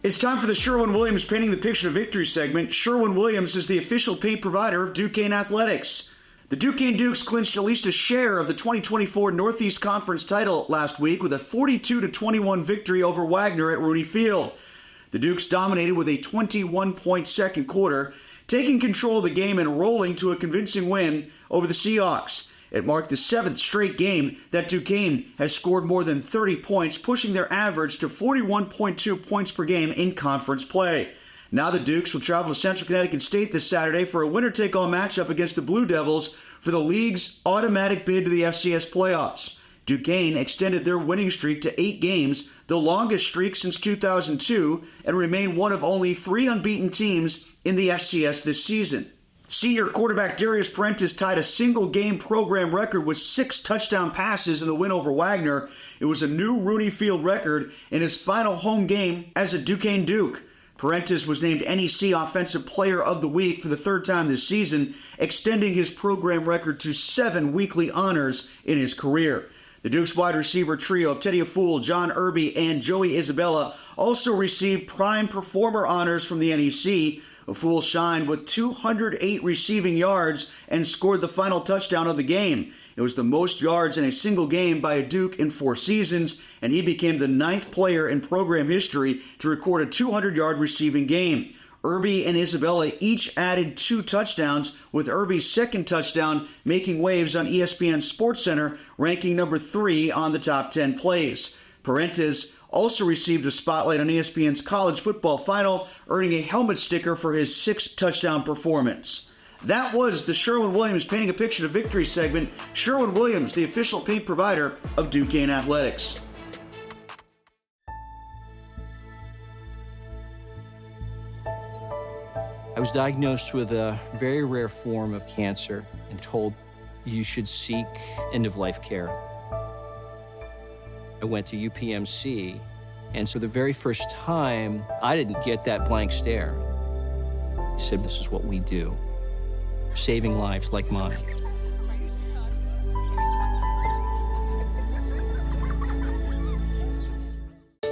It's time for the Sherwin-Williams Painting the Picture of Victory segment. Sherwin-Williams is the official paint provider of Duquesne Athletics. The Duquesne Dukes clinched at least a share of the 2024 Northeast Conference title last week with a 42-21 victory over Wagner at Rooney Field. The Dukes dominated with a 21-point second quarter, taking control of the game and rolling to a convincing win over the Seahawks. It marked the seventh straight game that Duquesne has scored more than 30 points, pushing their average to 41.2 points per game in conference play. Now the Dukes will travel to Central Connecticut State this Saturday for a winner-take-all matchup against the Blue Devils for the league's automatic bid to the FCS playoffs. Duquesne extended their winning streak to 8 games, the longest streak since 2002, and remain one of only 3 unbeaten teams in the FCS this season. Senior quarterback Darius Parentis tied a single-game program record with 6 touchdown passes in the win over Wagner. It was a new Rooney Field record in his final home game as a Duquesne Duke. Parentis was named NEC Offensive Player of the Week for the 3rd time this season, extending his program record to 7 weekly honors in his career. The Dukes wide receiver trio of Tedy Afful, John Irby, and Joey Isabella also received Prime Performer honors from the NEC. Afful shined with 208 receiving yards and scored the final touchdown of the game. It was the most yards in a single game by a Duke in 4 seasons, and he became the 9th player in program history to record a 200-yard receiving game. Irby and Isabella each added 2 touchdowns, with Irby's second touchdown making waves on ESPN SportsCenter, ranking number 3 on the top 10 plays. Parentis also received a spotlight on ESPN's College Football Final, earning a helmet sticker for his 6th touchdown performance. That was the Sherwin-Williams Painting a Picture of Victory segment. Sherwin-Williams, the official paint provider of Duquesne Athletics. I was diagnosed with a very rare form of cancer and told you should seek end-of-life care. I went to UPMC, and so the very first time, I didn't get that blank stare. He said, "This is what we do, saving lives like mine."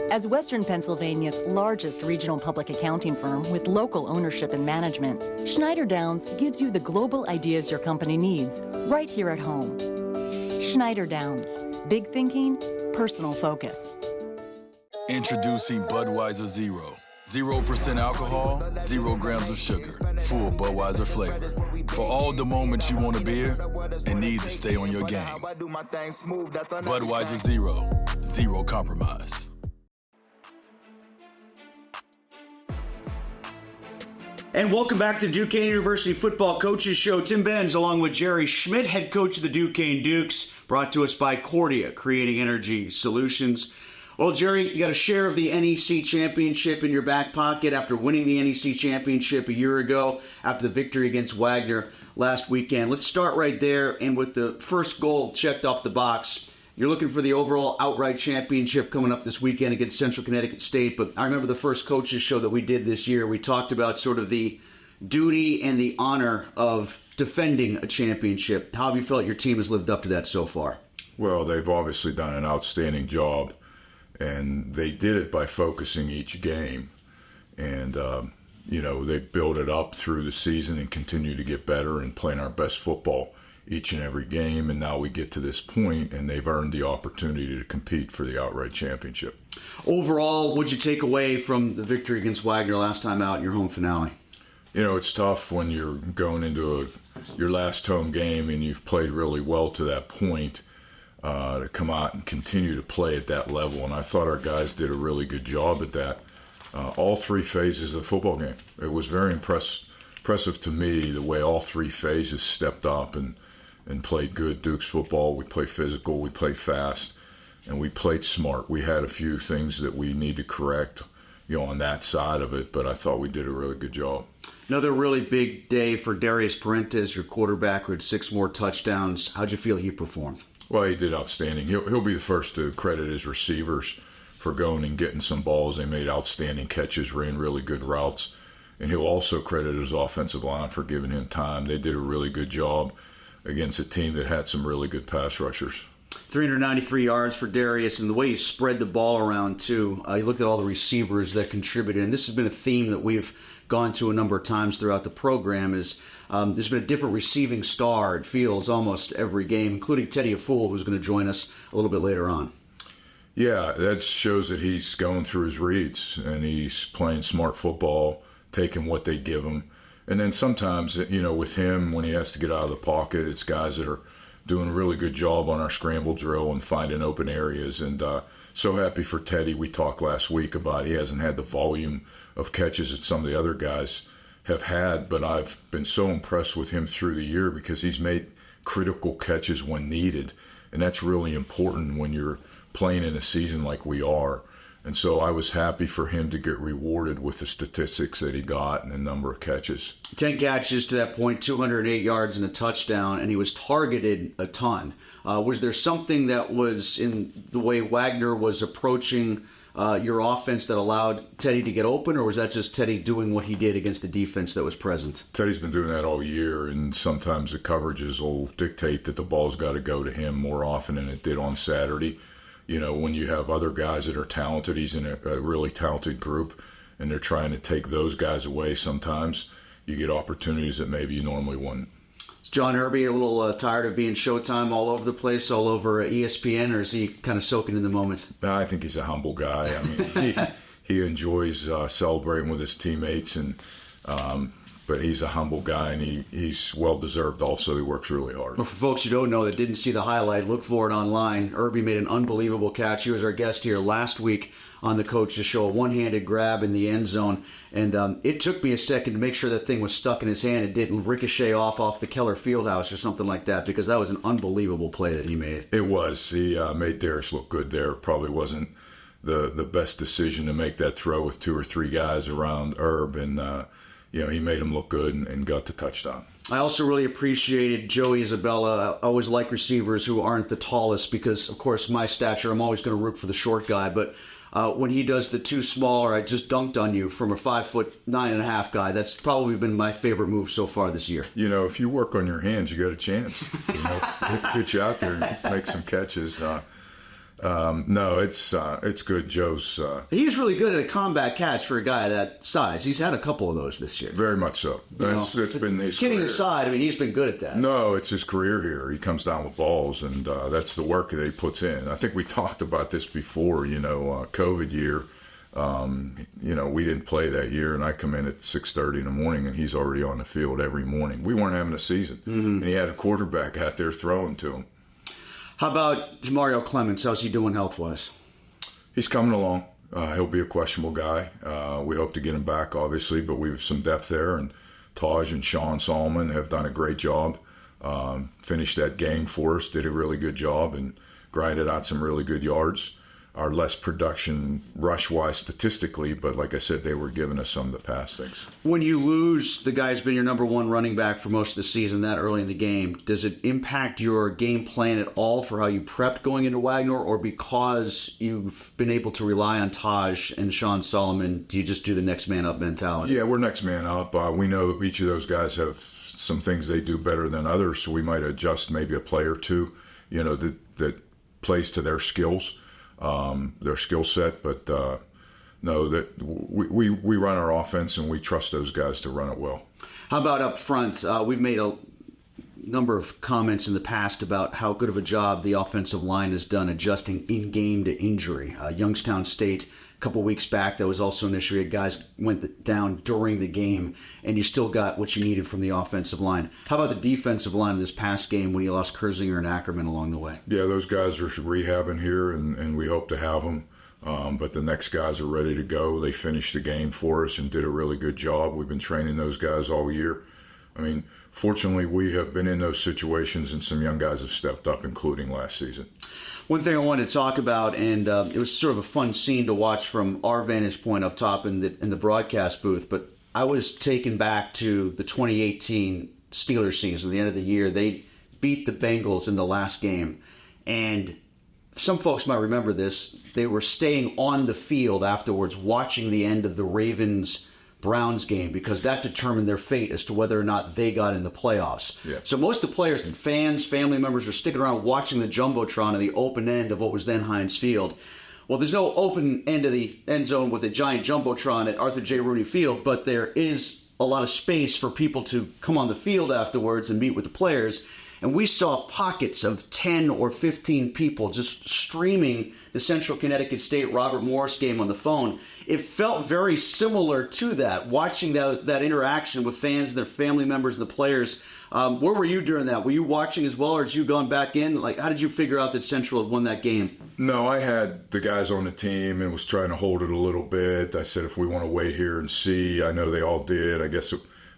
As Western Pennsylvania's largest regional public accounting firm with local ownership and management, Schneider Downs gives you the global ideas your company needs right here at home. Schneider Downs, big thinking, personal focus. Introducing Budweiser Zero. 0% alcohol, 0 grams of sugar. Full Budweiser flavor. For all the moments you want a beer and need to stay on your game. Budweiser Zero. Zero compromise. And welcome back to the Duquesne University Football Coaches Show. Tim Benz along with Jerry Schmitt, head coach of the Duquesne Dukes, brought to us by Cordia, Creating Energy Solutions. Well, Jerry, you got a share of the NEC Championship in your back pocket after winning the NEC Championship a year ago after the victory against Wagner last weekend. Let's start right there, and with the first goal checked off the box, you're looking for the overall outright championship coming up this weekend against Central Connecticut State. But I remember the first coaches show that we did this year. We talked about sort of the duty and the honor of defending a championship. How have you felt your team has lived up to that so far? Well, they've obviously done an outstanding job, and they did it by focusing each game. And, they build it up through the season and continue to get better and playing our best football each and every game, and now we get to this point, and they've earned the opportunity to compete for the outright championship. Overall, what'd you take away from the victory against Wagner last time out in your home finale? It's tough when you're going into your last home game and you've played really well to that point to come out and continue to play at that level, and I thought our guys did a really good job at that. All 3 phases of the football game. It was very impressive to me the way all 3 phases stepped up and played good Dukes football. We played physical, we played fast, and we played smart. We had a few things that we need to correct, on that side of it, but I thought we did a really good job. Another really big day for Darius Parentis, your quarterback, who had 6 more touchdowns. How'd you feel he performed? Well, he did outstanding. He'll be the first to credit his receivers for going and getting some balls. They made outstanding catches, ran really good routes, and he'll also credit his offensive line for giving him time. They did a really good job against a team that had some really good pass rushers. 393 yards for Darius, and the way he spread the ball around, too. You looked at all the receivers that contributed, and this has been a theme that we've gone to a number of times throughout the program, is there's been a different receiving star, it feels, almost every game, including Tedy Afful, who's going to join us a little bit later on. Yeah, that shows that he's going through his reads, and he's playing smart football, taking what they give him. And then sometimes, with him, when he has to get out of the pocket, it's guys that are doing a really good job on our scramble drill and finding open areas. And so happy for Tedy. We talked last week about he hasn't had the volume of catches that some of the other guys have had, but I've been so impressed with him through the year because he's made critical catches when needed. And that's really important when you're playing in a season like we are. And so I was happy for him to get rewarded with the statistics that he got and the number of catches. 10 catches to that point, 208 yards and a touchdown, and he was targeted a ton. Was there something that was in the way Wagner was approaching your offense that allowed Tedy to get open, or was that just Tedy doing what he did against the defense that was present? Tedy's been doing that all year, and sometimes the coverages will dictate that the ball's got to go to him more often than it did on Saturday. When you have other guys that are talented, he's in a really talented group, and they're trying to take those guys away sometimes. You get opportunities that maybe you normally wouldn't. Is John Irby a little tired of being Showtime all over the place, all over ESPN, or is he kind of soaking in the moment? I think he's a humble guy. I mean, he enjoys celebrating with his teammates, but he's a humble guy, and he's well-deserved also. He works really hard. Well, for folks you don't know that didn't see the highlight, look for it online. Irby made an unbelievable catch. He was our guest here last week on the Coaches Show, a one-handed grab in the end zone. And it took me a second to make sure that thing was stuck in his hand. It didn't ricochet off the Keller Fieldhouse or something like that, because that was an unbelievable play that he made. It was. He made Darius look good there. Probably wasn't the best decision to make that throw with 2 or 3 guys around Herb, and he made him look good and got the touchdown. I also really appreciated Joey Isabella. I always like receivers who aren't the tallest because, of course, my stature, I'm always going to root for the short guy. But when he does the too small, or I just dunked on you from a 5'9.5" guy, that's probably been my favorite move so far this year. If you work on your hands, you got a chance. Get you out there and make some catches. No, it's good. Joe's he's really good at a combat catch for a guy that size. He's had a couple of those this year. Very much so. It's been his kidding career. Aside, I mean, he's been good at that. No, it's his career here. He comes down with balls, and that's the work that he puts in. I think we talked about this before. COVID year. We didn't play that year, and I come in at 6:30 in the morning, and he's already on the field every morning. We weren't having a season, and he had a quarterback out there throwing to him. How about Jamario Clements? How's he doing health-wise? He's coming along. He'll be a questionable guy. We hope to get him back, obviously, but we have some depth there. And Taj and Sean Solomon have done a great job. Finished that game for us, did a really good job, and grinded out some really good yards. Our less production rush-wise statistically, but like I said, they were giving us some of the pass things. When you lose the guy who's been your number one running back for most of the season that early in the game, does it impact your game plan at all for how you prepped going into Wagner, or because you've been able to rely on Taj and Sean Solomon, do you just do the next man up mentality? Yeah, we're next man up. We know each of those guys have some things they do better than others, so we might adjust maybe a play or two, that plays to their skills. Their skill set, but no, that we run our offense and we trust those guys to run it well. How about up front? We've made a number of comments in the past about how good of a job the offensive line has done adjusting in-game to injury. Youngstown State, a couple weeks back, that was also an issue. Guys went down during the game, and you still got what you needed from the offensive line. How about the defensive line in this past game when you lost Kersinger and Ackerman along the way? Yeah, those guys are rehabbing here, and we hope to have them. But the next guys are ready to go. They finished the game for us and did a really good job. We've been training those guys all year. I mean, fortunately, we have been in those situations, and some young guys have stepped up, including last season. One thing I wanted to talk about, and it was sort of a fun scene to watch from our vantage point up top in the broadcast booth, but I was taken back to the 2018 Steelers season, the end of the year. They beat the Bengals in the last game, and some folks might remember this. They were staying on the field afterwards, watching the end of the Ravens Browns game, because that determined their fate as to whether or not they got in the playoffs. Yeah. So most of the players and fans, family members were sticking around watching the Jumbotron in the open end of what was then Heinz Field. Well, there's no open end of the end zone with a giant Jumbotron at Arthur J. Rooney Field, but there is a lot of space for people to come on the field afterwards and meet with the players. And we saw pockets of 10 or 15 people just streaming the Central Connecticut State Robert Morris game on the phone. It felt very similar to that, watching that interaction with fans and their family members and the players. Where were you during that? Were you watching as well, or had you gone back in? Like, how did you figure out that Central had won that game? No, I had the guys on the team and was trying to hold it a little bit. I said, if we want to wait here and see, I know they all did. I guess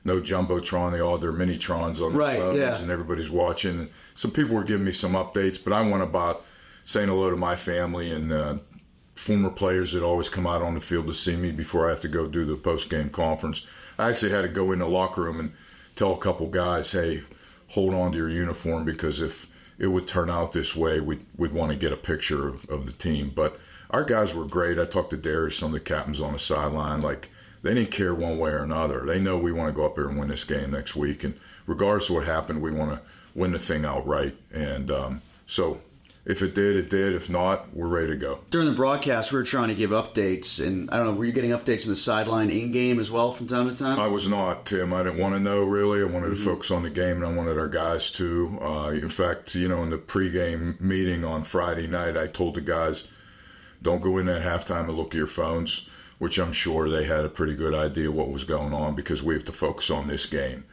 no Jumbotron, they all had their mini-trons on their phones, and everybody's watching. Some people were giving me some updates, but I went about saying hello to my family and former players that always come out on the field to see me before I have to go do the post-game conference. I actually had to go in the locker room and tell a couple guys, hey, hold on to your uniform, because if it would turn out this way, we'd want to get a picture of the team. But our guys were great. I talked to Darius, some of the captains on the sideline. Like, they didn't care one way or another. They know we want to go up there and win this game next week. And regardless of what happened, we want to win the thing outright. And so if it did, it did. If not, we're ready to go. During the broadcast, we were trying to give updates. And I don't know, were you getting updates on the sideline in-game as well from time to time? I was not, Tim. I didn't want to know, really. I wanted to focus on the game, and I wanted our guys to. In fact, in the pregame meeting on Friday night, I told the guys, don't go in at halftime and look at your phones, which I'm sure they had a pretty good idea what was going on, because we have to focus on this game.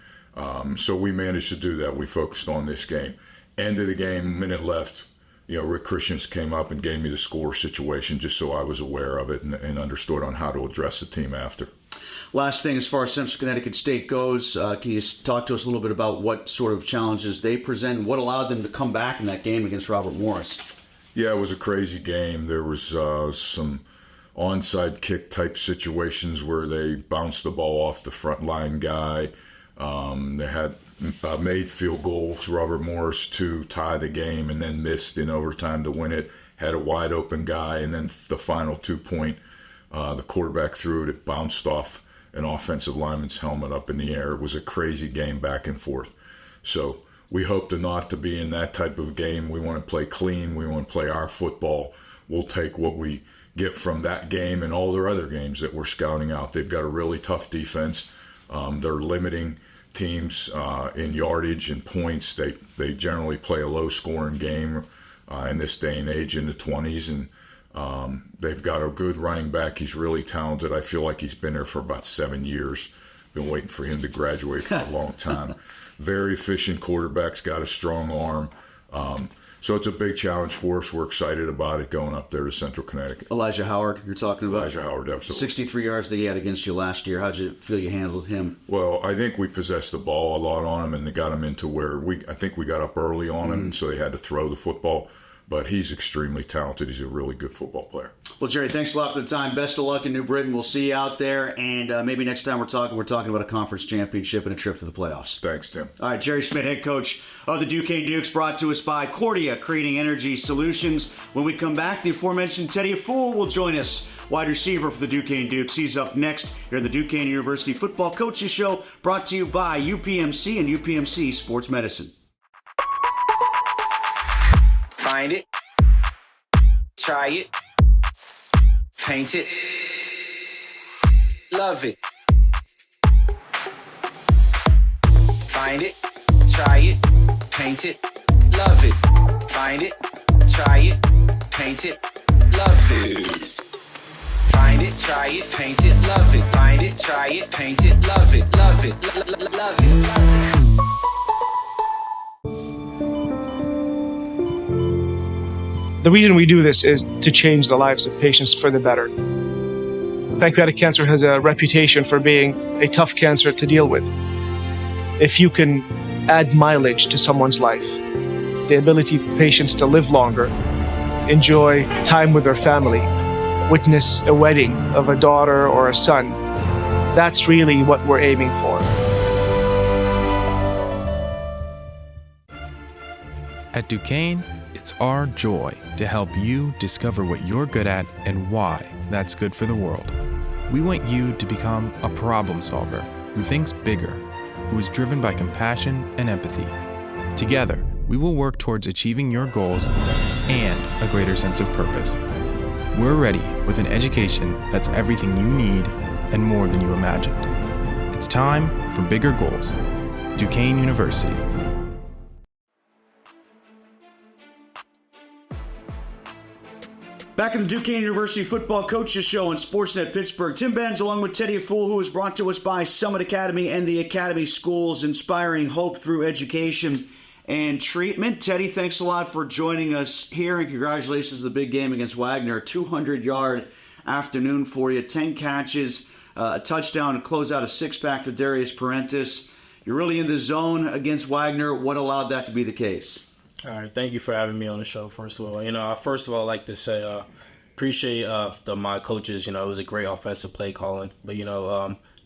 So we managed to do that. We focused on this game. End of the game, minute left, Rick Christians came up and gave me the score situation just so I was aware of it and understood on how to address the team after. Last thing, as far as Central Connecticut State goes, can you talk to us a little bit about what sort of challenges they present and what allowed them to come back in that game against Robert Morris? Yeah, it was a crazy game. There was some onside kick type situations where they bounced the ball off the front line guy. They had made field goals, Robert Morris, to tie the game, and then missed in overtime to win it. Had a wide open guy, and then the final 2-point, the quarterback threw it. It bounced off an offensive lineman's helmet up in the air. It was a crazy game back and forth. So we hope not to be in that type of game. We want to play clean. We want to play our football. We'll take what we get from that game and all their other games that we're scouting out. They've got a really tough defense. They're limiting teams in yardage and points. They generally play a low-scoring game in this day and age in the 20s, and they've got a good running back. He's really talented. I feel like he's been there for about 7 years. Been waiting for him to graduate for a long time. Very efficient quarterback's got a strong arm. So it's a big challenge for us. We're excited about it going up there to Central Connecticut. Elijah Howard, you're talking about? Elijah Howard, absolutely. 63 yards that he had against you last year. How did you feel you handled him? Well, I think we possessed the ball a lot on him, and they got him into where I think we got up early on him, so they had to throw the football. But he's extremely talented. He's a really good football player. Well, Jerry, thanks a lot for the time. Best of luck in New Britain. We'll see you out there. And maybe next time we're talking about a conference championship and a trip to the playoffs. Thanks, Tim. All right, Jerry Schmitt, head coach of the Duquesne Dukes, brought to us by Cordia, creating energy solutions. When we come back, the aforementioned Tedy Afful will join us, wide receiver for the Duquesne Dukes. He's up next here at the Duquesne University Football Coaches Show, brought to you by UPMC and UPMC Sports Medicine. Find it. Try it, paint it, love it. Find it, try it, paint it, love it. Find it, try it, paint it, love it. Find it, try it, paint it, love it. Find it, try it, paint it, love it, love it, love it, love it. The reason we do this is to change the lives of patients for the better. Pancreatic cancer has a reputation for being a tough cancer to deal with. If you can add mileage to someone's life, the ability for patients to live longer, enjoy time with their family, witness a wedding of a daughter or a son, that's really what we're aiming for. At Duquesne, it's our joy to help you discover what you're good at and why that's good for the world. We want you to become a problem solver who thinks bigger, who is driven by compassion and empathy. Together, we will work towards achieving your goals and a greater sense of purpose. We're ready with an education that's everything you need and more than you imagined. It's time for bigger goals. Duquesne University. Back in the Duquesne University Football Coaches Show on SportsNet Pittsburgh, Tim Benz along with Tedy Afful, who is brought to us by Summit Academy and the Academy Schools, inspiring hope through education and treatment. Tedy, thanks a lot for joining us here, and congratulations on the big game against Wagner. 200-yard afternoon for you, 10 catches, a touchdown, and close out a six-pack for Darius Parentis. You're really in the zone against Wagner. What allowed that to be the case? All right, thank you for having me on the show, first of all. I'd like to say appreciate my coaches. It was a great offensive play calling. But,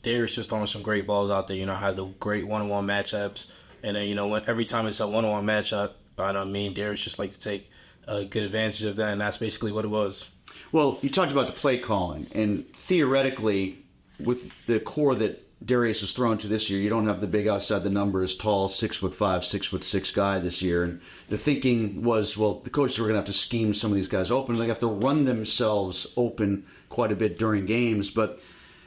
Darius just throwing some great balls out there. I had the great one-on-one matchups. And then, every time it's a one-on-one matchup, Darius just like to take good advantage of that, and that's basically what it was. Well, you talked about the play calling, and theoretically, with the core that Darius has thrown to this year, you don't have the big outside the numbers, tall, 6'5", 6'6" guy this year. And the thinking was, well, the coaches were going to have to scheme some of these guys open. They have to run themselves open quite a bit during games. But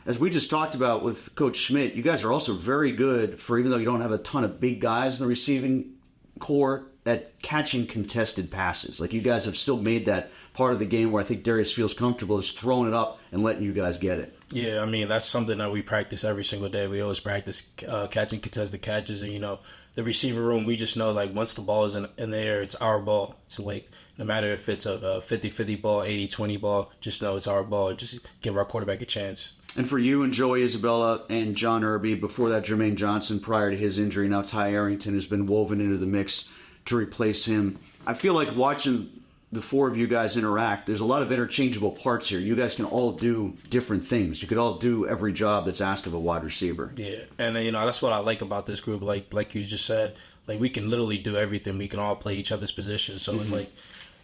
as we just talked about with Coach Schmitt, you guys are also very good for, even though you don't have a ton of big guys in the receiving core, at catching contested passes. Like, you guys have still made that part of the game where I think Darius feels comfortable just throwing it up and letting you guys get it. Yeah, that's something that we practice every single day. We always practice catching contested catches. And, the receiver room, we just know, like, once the ball is in the air, it's our ball. It's like, no matter if it's a 50-50 ball, 80-20 ball, just know it's our ball. Just give our quarterback a chance. And for you and Joey Isabella and John Irby, before that Jermaine Johnson prior to his injury, now Ty Arrington has been woven into the mix to replace him. I feel like watching the four of you guys interact, there's a lot of interchangeable parts here. You guys can all do different things. You could all do every job that's asked of a wide receiver. Yeah, and that's what I like about this group. Like you just said, like, we can literally do everything. We can all play each other's positions. So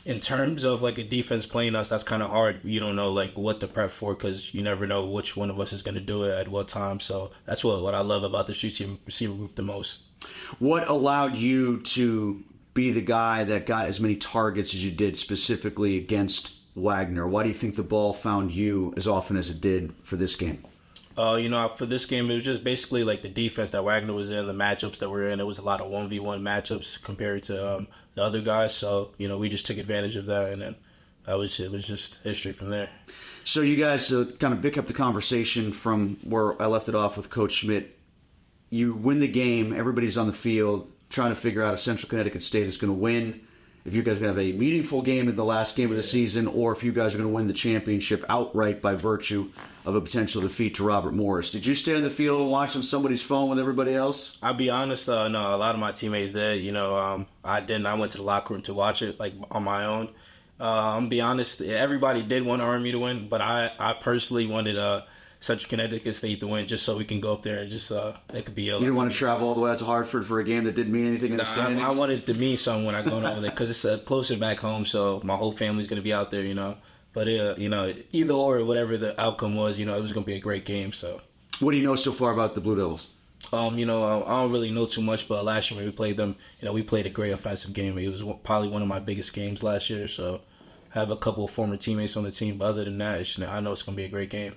in terms of like a defense playing us, that's kind of hard. You don't know like what to prep for, because you never know which one of us is going to do it at what time. So that's what I love about the receiver group the most. What allowed you to be the guy that got as many targets as you did specifically against Wagner? Why do you think the ball found you as often as it did for this game? For this game, it was just basically like the defense that Wagner was in, the matchups that we're in. It was a lot of 1v1 matchups compared to the other guys. So, we just took advantage of that, and then it was just history from there. So you guys kind of pick up the conversation from where I left it off with Coach Schmitt. You win the game, everybody's on the field trying to figure out if Central Connecticut State is going to win, if you guys are going to have a meaningful game in the last game of the season, or if you guys are going to win the championship outright by virtue of a potential defeat to Robert Morris. Did you stay on the field and watch on somebody's phone with everybody else? I'll be honest, no, a lot of my teammates did. I didn't. I went to the locker room to watch it, like, on my own. I'll be honest, everybody did want Army to win, but I personally wanted Central Connecticut State to win, just so we can go up there and just it could be. You didn't want to travel all the way out to Hartford for a game that didn't mean anything in the standings? I wanted it to mean something when I go over there, because it's closer back home, so my whole family's going to be out there, But, either or, whatever the outcome was, it was going to be a great game. So, what do you know so far about the Blue Devils? I don't really know too much, but last year when we played them, we played a great offensive game. It was probably one of my biggest games last year, so I have a couple of former teammates on the team, but other than that, I know it's going to be a great game.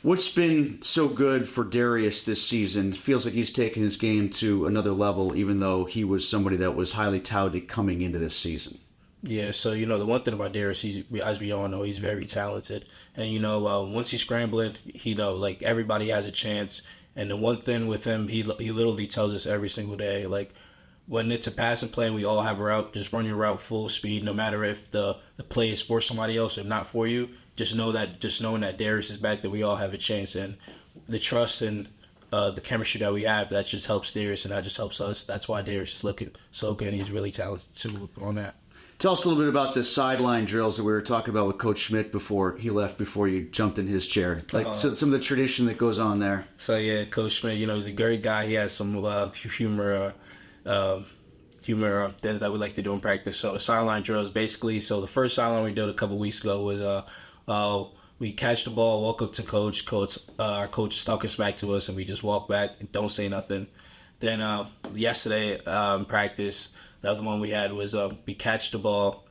What's been so good for Darius this season? It feels like he's taken his game to another level, even though he was somebody that was highly touted coming into this season. Yeah, so, the one thing about Darius, as we all know, he's very talented. And, once he's scrambling, everybody has a chance. And the one thing with him, he literally tells us every single day, like, when it's a passing play and we all have a route, just run your route full speed, no matter if the play is for somebody else or not for you. Just knowing that Darius is back, that we all have a chance. And the trust and the chemistry that we have, that just helps Darius, and that just helps us. That's why Darius is looking so good, and he's really talented too on that. Tell us a little bit about the sideline drills that we were talking about with Coach Schmitt before he left, before you jumped in his chair. Some of the tradition that goes on there. So, yeah, Coach Schmitt, he's a great guy. He has some humor things that we like to do in practice. So, sideline drills, basically, so the first sideline we did a couple weeks ago was we catch the ball, walk up to coach. Our coach is talking smack to us, and we just walk back and don't say nothing. Then yesterday in practice, the other one we had was we catch the ball,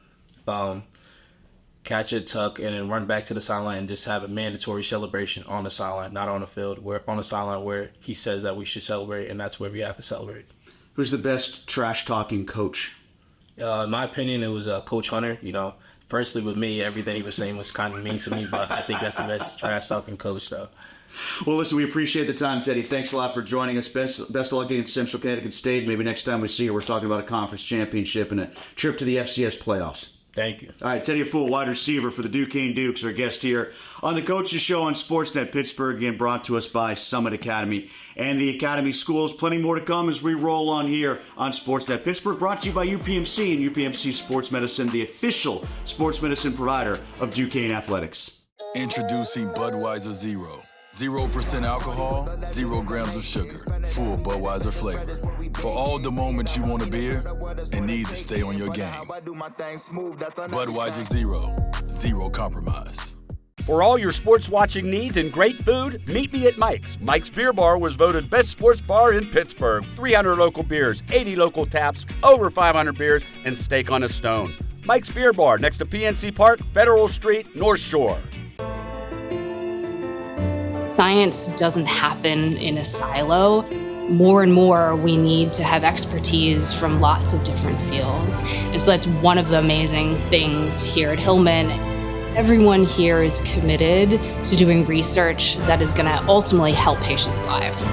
catch it, tuck, and then run back to the sideline and just have a mandatory celebration on the sideline, not on the field. We're on the sideline where he says that we should celebrate, and that's where we have to celebrate. Who's the best trash-talking coach? In my opinion, it was Coach Hunter. Personally with me, everything he was saying was kind of mean to me, but I think that's the best trash-talking coach, though. Well, listen, we appreciate the time, Teddy. Thanks a lot for joining us. Best of luck against Central Connecticut State. Maybe next time we see you, we're talking about a conference championship and a trip to the FCS playoffs. Thank you. All right, Tedy Afful, wide receiver for the Duquesne Dukes, our guest here on the Coaches Show on SportsNet Pittsburgh, again brought to us by Summit Academy and the Academy Schools. Plenty more to come as we roll on here on SportsNet Pittsburgh, brought to you by UPMC and UPMC Sports Medicine, the official sports medicine provider of Duquesne Athletics. Introducing Budweiser Zero. 0% alcohol, 0 grams of sugar. Full Budweiser flavor. For all the moments you want a beer and need to stay on your game. Budweiser Zero. Zero compromise. For all your sports watching needs and great food, meet me at Mike's. Mike's Beer Bar was voted best sports bar in Pittsburgh. 300 local beers, 80 local taps, over 500 beers, and steak on a stone. Mike's Beer Bar, next to PNC Park, Federal Street, North Shore. Science doesn't happen in a silo. More and more, we need to have expertise from lots of different fields. And so that's one of the amazing things here at Hillman. Everyone here is committed to doing research that is going to ultimately help patients' lives.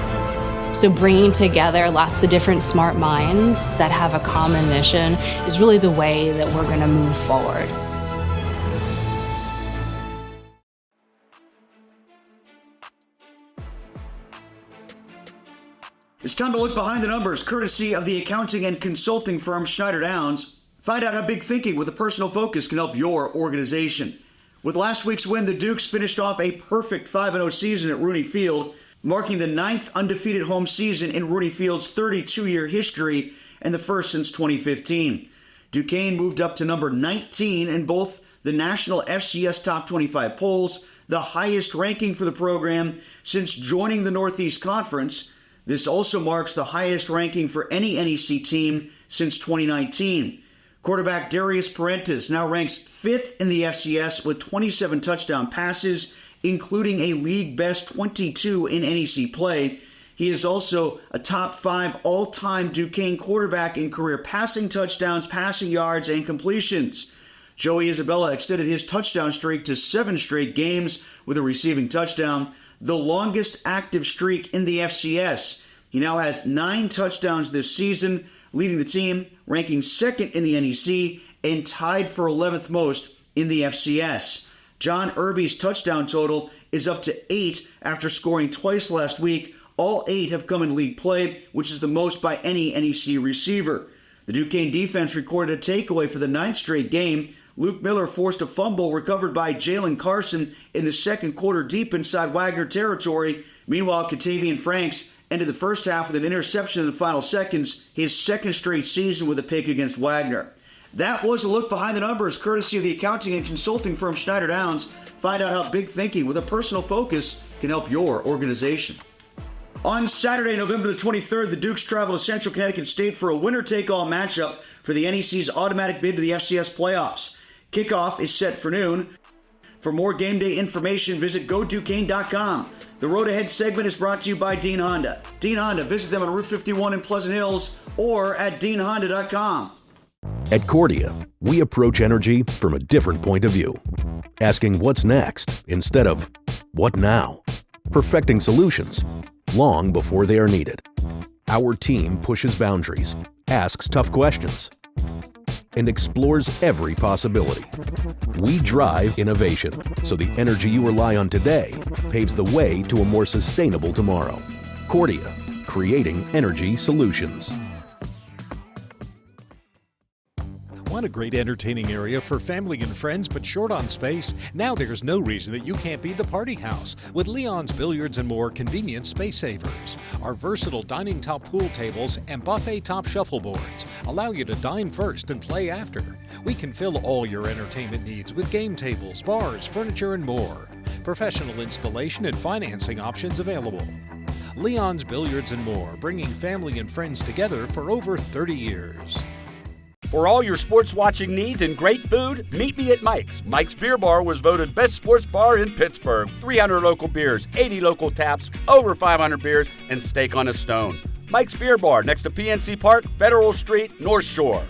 So bringing together lots of different smart minds that have a common mission is really the way that we're going to move forward. It's time to look behind the numbers, courtesy of the accounting and consulting firm Schneider Downs. Find out how big thinking with a personal focus can help your organization. With last week's win, the Dukes finished off a perfect 5-0 season at Rooney Field, marking the 9th undefeated home season in Rooney Field's 32-year history and the first since 2015. Duquesne moved up to number 19 in both the national FCS Top 25 polls, the highest ranking for the program since joining the Northeast Conference. This also marks the highest ranking for any NEC team since 2019. Quarterback Darius Parentes now ranks 5th in the FCS with 27 touchdown passes, including a league-best 22 in NEC play. He is also a top 5 all-time Duquesne quarterback in career passing touchdowns, passing yards, and completions. Joey Isabella extended his touchdown streak to 7 straight games with a receiving touchdown, the longest active streak in the FCS. He now has 9 touchdowns this season, leading the team, ranking 2nd in the NEC, and tied for 11th most in the FCS. John Irby's touchdown total is up to 8 after scoring twice last week. All 8 have come in league play, which is the most by any NEC receiver. The Duquesne defense recorded a takeaway for the 9th straight game. Luke Miller forced a fumble recovered by Jalen Carson in the second quarter deep inside Wagner territory. Meanwhile, Katavian Franks ended the first half with an interception in the final seconds, his 2nd straight season with a pick against Wagner. That was a look behind the numbers, courtesy of the accounting and consulting firm Schneider Downs. Find out how big thinking with a personal focus can help your organization. On Saturday, November the 23rd, the Dukes travel to Central Connecticut State for a winner-take-all matchup for the NEC's automatic bid to the FCS playoffs. Kickoff is set for noon. For more game day information, visit GoDuquesne.com. The Road Ahead segment is brought to you by Dean Honda. Dean Honda, visit them on Route 51 in Pleasant Hills or at DeanHonda.com. At Cordia, we approach energy from a different point of view, asking what's next instead of what now, perfecting solutions long before they are needed. Our team pushes boundaries, asks tough questions, and explores every possibility. We drive innovation so the energy you rely on today paves the way to a more sustainable tomorrow. Cordia, creating energy solutions. Want a great entertaining area for family and friends but short on space? Now there's no reason that you can't be the party house with Leon's Billiards and More convenient space savers. Our versatile dining top pool tables and buffet top shuffleboards allow you to dine first and play after. We can fill all your entertainment needs with game tables, bars, furniture, and more. Professional installation and financing options available. Leon's Billiards and More, bringing family and friends together for over 30 years. For all your sports watching needs and great food, meet me at Mike's. Mike's Beer Bar was voted best sports bar in Pittsburgh. 300 local beers, 80 local taps, over 500 beers, and steak on a stone. Mike's Beer Bar next to PNC Park, Federal Street, North Shore.